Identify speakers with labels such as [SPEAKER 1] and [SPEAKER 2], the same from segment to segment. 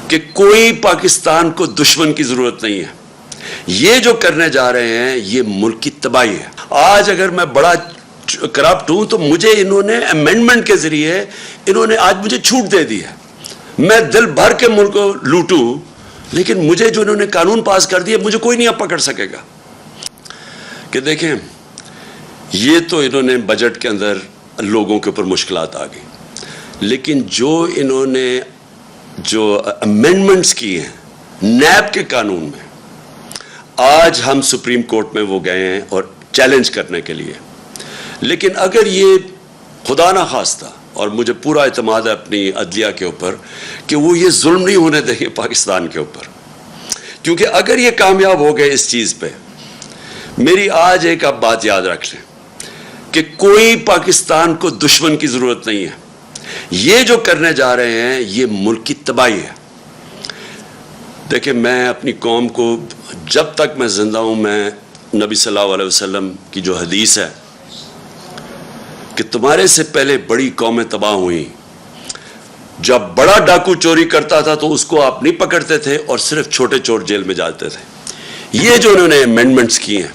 [SPEAKER 1] کہ کوئی پاکستان کو دشمن کی ضرورت نہیں ہے. یہ جو کرنے جا رہے ہیں یہ ملک کی تباہی ہے. آج اگر میں بڑا کرپٹ ہوں تو مجھے انہوں نے امینڈمنٹ کے ذریعے انہوں نے آج مجھے چھوٹ دے دی ہے. میں دل بھر کے ملک کو لوٹوں لیکن مجھے جو انہوں نے قانون پاس کر دیا مجھے کوئی نہیں اب پکڑ سکے گا. کہ دیکھیں یہ تو انہوں نے بجٹ کے اندر لوگوں کے اوپر مشکلات آ گئی, لیکن جو انہوں نے جو امینڈمنٹس کی ہیں نیب کے قانون میں, آج ہم سپریم کورٹ میں وہ گئے ہیں اور چیلنج کرنے کے لیے. لیکن اگر یہ خدا نہ خواستہ, اور مجھے پورا اعتماد ہے اپنی عدلیہ کے اوپر کہ وہ یہ ظلم نہیں ہونے دیں گے پاکستان کے اوپر, کیونکہ اگر یہ کامیاب ہو گئے اس چیز پہ, میری آج ایک آپ بات یاد رکھ لیں کہ کوئی پاکستان کو دشمن کی ضرورت نہیں ہے. یہ جو کرنے جا رہے ہیں یہ ملک کی تباہی ہے. دیکھیں میں اپنی قوم کو جب تک میں زندہ ہوں, میں نبی صلی اللہ علیہ وسلم کی جو حدیث ہے کہ تمہارے سے پہلے بڑی قومیں تباہ ہوئیں, جب بڑا ڈاکو چوری کرتا تھا تو اس کو آپ نہیں پکڑتے تھے اور صرف چھوٹے چور جیل میں جاتے تھے. یہ جو انہوں نے امینڈمنٹس کی ہیں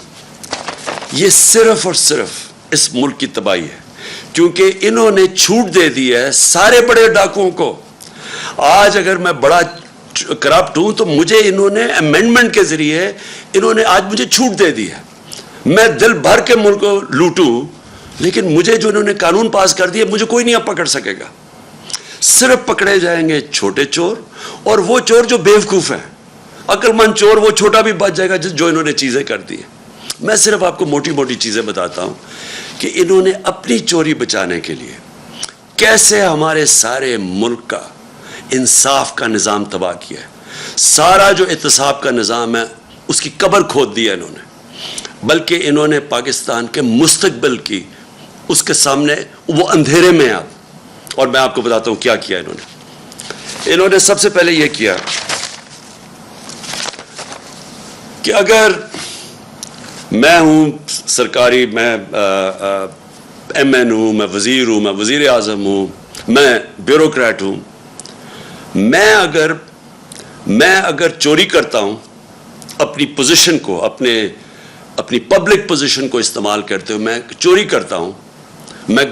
[SPEAKER 1] یہ صرف اور صرف اس ملک کی تباہی ہے, کیونکہ انہوں نے چھوٹ دے دی ہے سارے بڑے ڈاکوؤں کو. آج اگر میں بڑا کرپٹ ہوں تو مجھے انہوں نے امینڈمنٹ کے ذریعے انہوں نے آج مجھے چھوٹ دے دی ہے. میں دل بھر کے ملک کو لوٹوں لیکن مجھے جو انہوں نے قانون پاس کر دیا مجھے کوئی نہیں اب پکڑ سکے گا. صرف پکڑے جائیں گے چھوٹے چور, اور وہ چور جو بیوقوف ہیں. عقل مند چور وہ چھوٹا بھی بچ جائے گا جو انہوں نے چیزیں کر دی ہیں. میں صرف آپ کو موٹی موٹی چیزیں بتاتا ہوں کہ انہوں نے اپنی چوری بچانے کے لیے کیسے ہمارے سارے ملک کا انصاف کا نظام تباہ کیا ہے. سارا جو احتساب کا نظام ہے اس کی قبر کھود دی ہے انہوں نے, بلکہ انہوں نے پاکستان کے مستقبل کی اس کے سامنے وہ اندھیرے میں آپ. اور میں آپ کو بتاتا ہوں کیا کیا انہوں نے سب سے پہلے یہ کیا کہ اگر میں ہوں سرکاری, میں ایم این ہوں, میں وزیر ہوں, میں وزیر اعظم ہوں, میں بیوروکریٹ ہوں, میں اگر چوری کرتا ہوں اپنی پوزیشن کو, اپنی پبلک پوزیشن کو استعمال کرتے ہوئے میں چوری کرتا ہوں, میں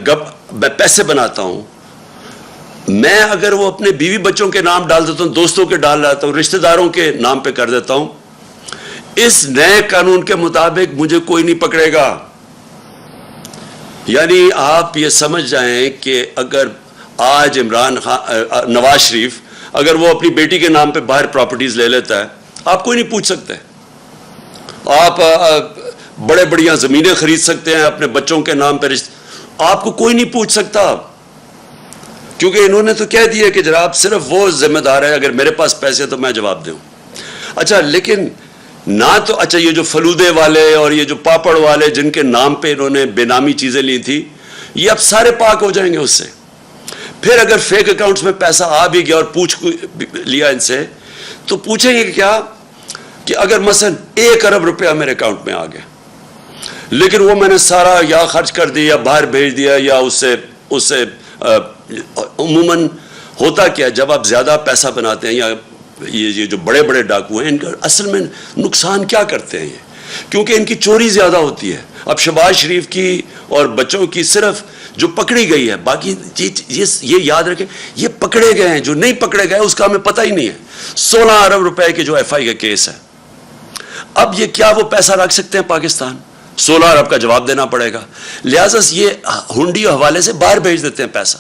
[SPEAKER 1] پیسے بناتا ہوں, میں اگر وہ اپنے بیوی بچوں کے نام ڈال دیتا ہوں, دوستوں کے ڈال دیتا ہوں, رشتہ داروں کے نام پہ کر دیتا ہوں, اس نئے قانون کے مطابق مجھے کوئی نہیں پکڑے گا. یعنی آپ یہ سمجھ جائیں کہ اگر آج نواز شریف اگر وہ اپنی بیٹی کے نام پہ باہر پراپرٹیز لے لیتا ہے, آپ کوئی نہیں پوچھ سکتے. آپ بڑے بڑیاں زمینیں خرید سکتے ہیں اپنے بچوں کے نام پہ, آپ کو کوئی نہیں پوچھ سکتا, کیونکہ انہوں نے تو کہہ دیا کہ جناب صرف وہ ذمہ دار ہے, اگر میرے پاس پیسے تو میں جواب دوں. اچھا لیکن نہ تو اچھا یہ جو فلودے والے اور یہ جو پاپڑ والے جن کے نام پہ انہوں نے بے نامی چیزیں لی تھی, یہ اب سارے پاک ہو جائیں گے اس سے. پھر اگر فیک اکاؤنٹس میں پیسہ آ بھی گیا اور پوچھ لیا ان سے, تو پوچھیں گے کیا کہ اگر مثلا 1 ارب روپیہ میرے اکاؤنٹ میں آ گیا لیکن وہ میں نے سارا یا خرچ کر دیا یا باہر بھیج دیا, یا اس سے عموماً ہوتا کیا جب آپ زیادہ پیسہ بناتے ہیں, یا یہ جو بڑے بڑے ڈاکو ہیں ان کا اصل میں نقصان کیا کرتے ہیں یہ, کیونکہ ان کی چوری زیادہ ہوتی ہے. اب شہباز شریف کی اور بچوں کی صرف جو پکڑی گئی ہے, باقی یہ یاد رکھیں یہ پکڑے گئے ہیں, جو نہیں پکڑے گئے اس کا ہمیں پتہ ہی نہیں ہے. 16 ارب روپے کے جو ایف آئی کا کیس ہے, اب یہ کیا وہ پیسہ رکھ سکتے ہیں پاکستان؟ 16 ارب کا جواب دینا پڑے گا, لہٰذا یہ ہنڈی حوالے سے باہر بھیج دیتے ہیں پیسہ.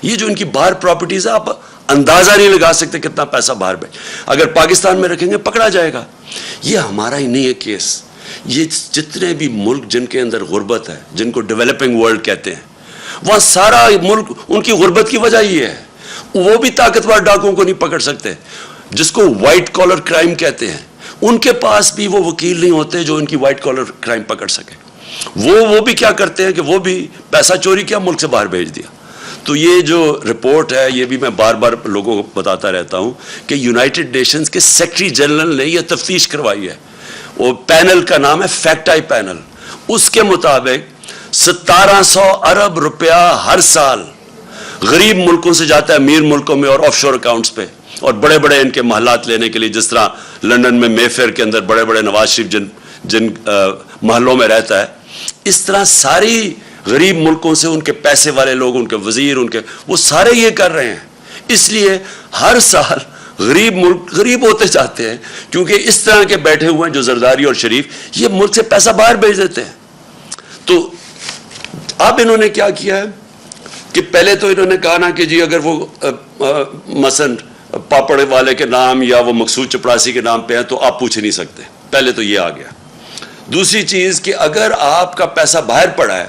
[SPEAKER 1] یہ جو ان کی باہر پراپرٹیز ہے آپ اندازہ نہیں لگا سکتے کتنا پیسہ باہر بھیج, اگر پاکستان میں رکھیں گے پکڑا جائے گا. یہ ہمارا ہی نہیں ہے کیس, یہ جتنے بھی ملک جن کے اندر غربت ہے, جن کو ڈیولپنگ ورلڈ کہتے ہیں, وہاں سارا ملک ان کی غربت کی وجہ یہ ہے. وہ بھی طاقتور ڈاکوؤں کو نہیں پکڑ سکتے, جس کو وائٹ کالر کرائم کہتے ہیں. ان کے پاس بھی وہ وکیل نہیں ہوتے جو ان کی وائٹ کالر کرائم پکڑ سکے. وہ بھی کیا کرتے ہیں کہ وہ بھی پیسہ چوری کیا, ملک سے باہر بھیج دیا. تو یہ جو رپورٹ ہے یہ بھی میں بار بار لوگوں کو بتاتا رہتا ہوں کہ یونائٹڈ نیشنز کے سیکرٹری جنرل نے یہ تفتیش کروائی ہے. وہ پینل کا نام ہے فیکٹ آئی پینل. اس کے مطابق 1700 ارب روپیہ ہر سال غریب ملکوں سے جاتا ہے امیر ملکوں میں اور آف شور اکاؤنٹس پہ. اور بڑے بڑے ان کے محلات لینے کے لیے, جس طرح لندن میں مے فیئر کے اندر بڑے بڑے نواز شریف جن محلوں میں رہتا ہے, اس طرح ساری غریب ملکوں سے ان کے پیسے والے لوگ, ان کے وزیر, وہ سارے یہ کر رہے ہیں. اس لیے ہر سال غریب ملک غریب ہوتے جاتے ہیں, کیونکہ اس طرح کے بیٹھے ہوئے ہیں جو زرداری اور شریف, یہ ملک سے پیسہ باہر بھیج دیتے ہیں. تو اب انہوں نے کیا کیا ہے کہ پہلے تو انہوں نے کہا نا کہ جی اگر وہ مثلا پاپڑ والے کے نام یا وہ مقصود چپڑاسی کے نام پہ ہیں تو آپ پوچھ نہیں سکتے. پہلے تو یہ آ گیا. دوسری چیز کہ اگر آپ کا پیسہ باہر پڑا ہے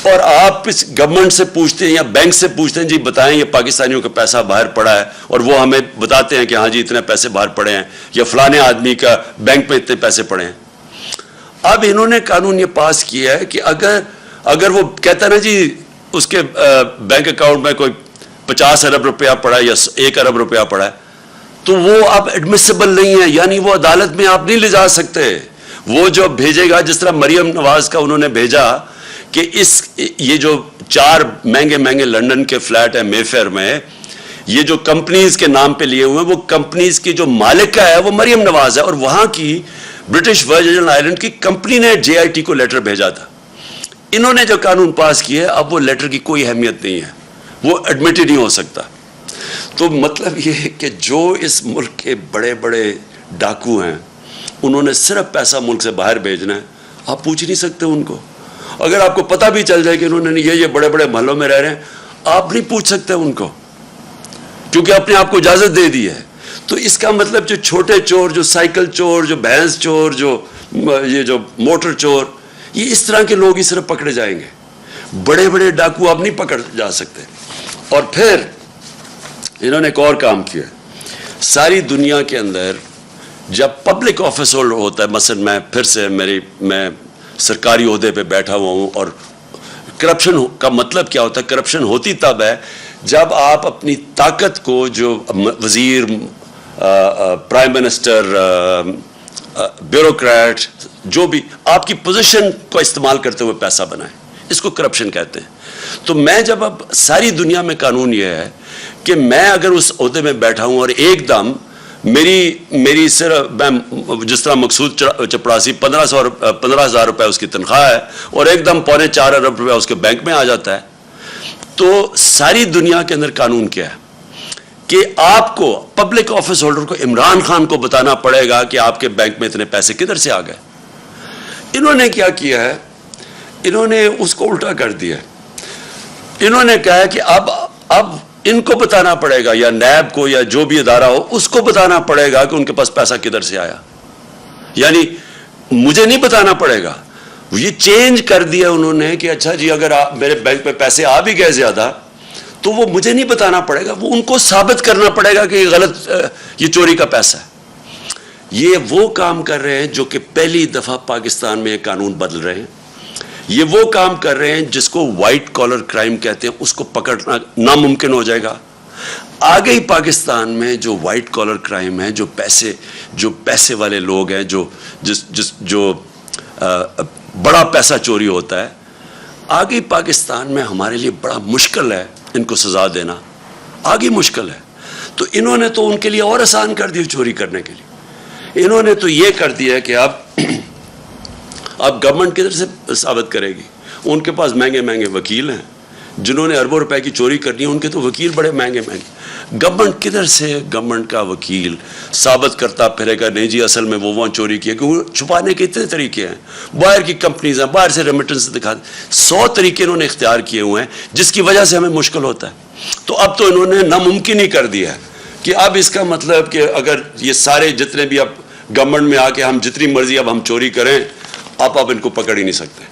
[SPEAKER 1] اور آپ اس گورنمنٹ سے پوچھتے ہیں یا بینک سے پوچھتے ہیں جی بتائیں یہ پاکستانیوں کا پیسہ باہر پڑا ہے, اور وہ ہمیں بتاتے ہیں کہ ہاں جی اتنے پیسے باہر پڑے ہیں, یا فلانے آدمی کا بینک میں اتنے پیسے پڑے ہیں. اب انہوں نے قانون یہ پاس کیا ہے کہ اگر وہ کہتا ہے نا جی اس کے بینک اکاؤنٹ میں کوئی 50 ارب روپیہ پڑا ہے یا 1 ارب روپیہ پڑا ہے, تو وہ اب ایڈمیسیبل نہیں ہے, یعنی وہ عدالت میں آپ نہیں لے جا سکتے. وہ جو بھیجے گا, جس طرح مریم نواز کا انہوں نے بھیجا کہ یہ جو 4 مہنگے لندن کے فلیٹ ہیں مے فیئر میں, یہ جو کمپنیز کے نام پہ لیے ہوئے ہیں, وہ کمپنیز کی جو مالک ہے وہ مریم نواز ہے, اور وہاں کی برٹش ورجن آئلینڈ کی کمپنی نے JIT کو لیٹر بھیجا تھا. انہوں نے جو قانون پاس کیا ہے, اب وہ لیٹر کی کوئی اہمیت نہیں ہے, وہ ایڈمٹ ہی نہیں ہو سکتا. تو مطلب یہ ہے کہ جو اس ملک کے بڑے بڑے ڈاکو ہیں, انہوں نے صرف پیسہ ملک سے باہر بھیجنا ہے, آپ پوچھ نہیں سکتے ان کو. اگر آپ کو پتہ بھی چل جائے کہ انہوں نے یہ بڑے بڑے محلوں میں رہ رہے ہیں, آپ نہیں پوچھ سکتے ان کو, کیونکہ اپنے آپ کو اجازت دے دی ہے. تو اس کا مطلب جو چھوٹے چور, جو سائیکل چور, جو بھینس چور, یہ جو موٹر چور, یہ اس طرح کے لوگ ہی صرف پکڑے جائیں گے. بڑے بڑے ڈاکو آپ نہیں پکڑ جا سکتے. اور پھر انہوں نے ایک اور کام کیا. ساری دنیا کے اندر جب پبلک آفس ہولڈر ہوتا ہے, مثلا میں پھر سے میں سرکاری عہدے پہ بیٹھا ہوا ہوں, اور کرپشن کا مطلب کیا ہوتا ہے؟ کرپشن ہوتی تب ہے جب آپ اپنی طاقت کو, جو وزیر, پرائم منسٹر, بیوروکریٹ, جو بھی آپ کی پوزیشن کو استعمال کرتے ہوئے پیسہ بنائیں, اس کو کرپشن کہتے ہیں. تو میں جب اب ساری دنیا میں قانون یہ ہے کہ میں اگر اس عہدے میں بیٹھا ہوں اور ایک دم میری صرف میں جس طرح مقصود چپڑاسی 15,000 روپے اس کی تنخواہ ہے, اور ایک دم 4.25 ارب روپے اس کے بینک میں آ جاتا ہے, تو ساری دنیا کے اندر قانون کیا ہے کہ آپ کو پبلک آفس ہولڈر کو عمران خان کو بتانا پڑے گا کہ آپ کے بینک میں اتنے پیسے کدھر سے آ گئے. انہوں نے کیا کیا ہے, انہوں نے اس کو الٹا کر دیا. انہوں نے کہا کہ اب ان کو بتانا پڑے گا, یا نیب کو یا جو بھی ادارہ ہو اس کو بتانا پڑے گا کہ ان کے پاس پیسہ کدھر سے آیا. یعنی مجھے نہیں بتانا پڑے گا. یہ چینج کر دیا انہوں نے کہ اچھا جی اگر میرے بینک میں پیسے آ بھی گئے زیادہ تو وہ مجھے نہیں بتانا پڑے گا, وہ ان کو ثابت کرنا پڑے گا کہ یہ غلط, یہ چوری کا پیسہ ہے. یہ وہ کام کر رہے ہیں جو کہ پہلی دفعہ پاکستان میں یہ قانون بدل رہے ہیں. یہ وہ کام کر رہے ہیں جس کو وائٹ کالر کرائم کہتے ہیں, اس کو پکڑنا ناممکن ہو جائے گا. آگے ہی پاکستان میں جو وائٹ کالر کرائم ہے, جو پیسے والے لوگ ہیں, جو بڑا پیسہ چوری ہوتا ہے, آگے پاکستان میں ہمارے لیے بڑا مشکل ہے ان کو سزا دینا, آگے مشکل ہے. تو انہوں نے تو ان کے لیے اور آسان کر دیا چوری کرنے کے لیے. انہوں نے تو یہ کر دیا کہ اب گورنمنٹ کدھر سے ثابت کرے گی. ان کے پاس مہنگے وکیل ہیں, جنہوں نے اربوں روپے کی چوری کرنی ہے ان کے تو وکیل بڑے مہنگے. گورنمنٹ کدھر سے, گورنمنٹ کا وکیل ثابت کرتا پھرے گا نہیں جی اصل میں وہ وہاں چوری کی ہے, کیونکہ چھپانے کے اتنے طریقے ہیں. باہر کی کمپنیز ہیں, باہر سے ریمیٹنس دکھا, 100 طریقے انہوں نے اختیار کیے ہوئے ہیں, جس کی وجہ سے ہمیں مشکل ہوتا ہے. تو اب تو انہوں نے ناممکن ہی کر دیا ہے کہ اب اس کا مطلب کہ اگر یہ سارے جتنے بھی اب گورنمنٹ میں آ کے ہم جتنی مرضی اب ہم چوری کریں, آپ ان کو پکڑ ہی نہیں سکتے.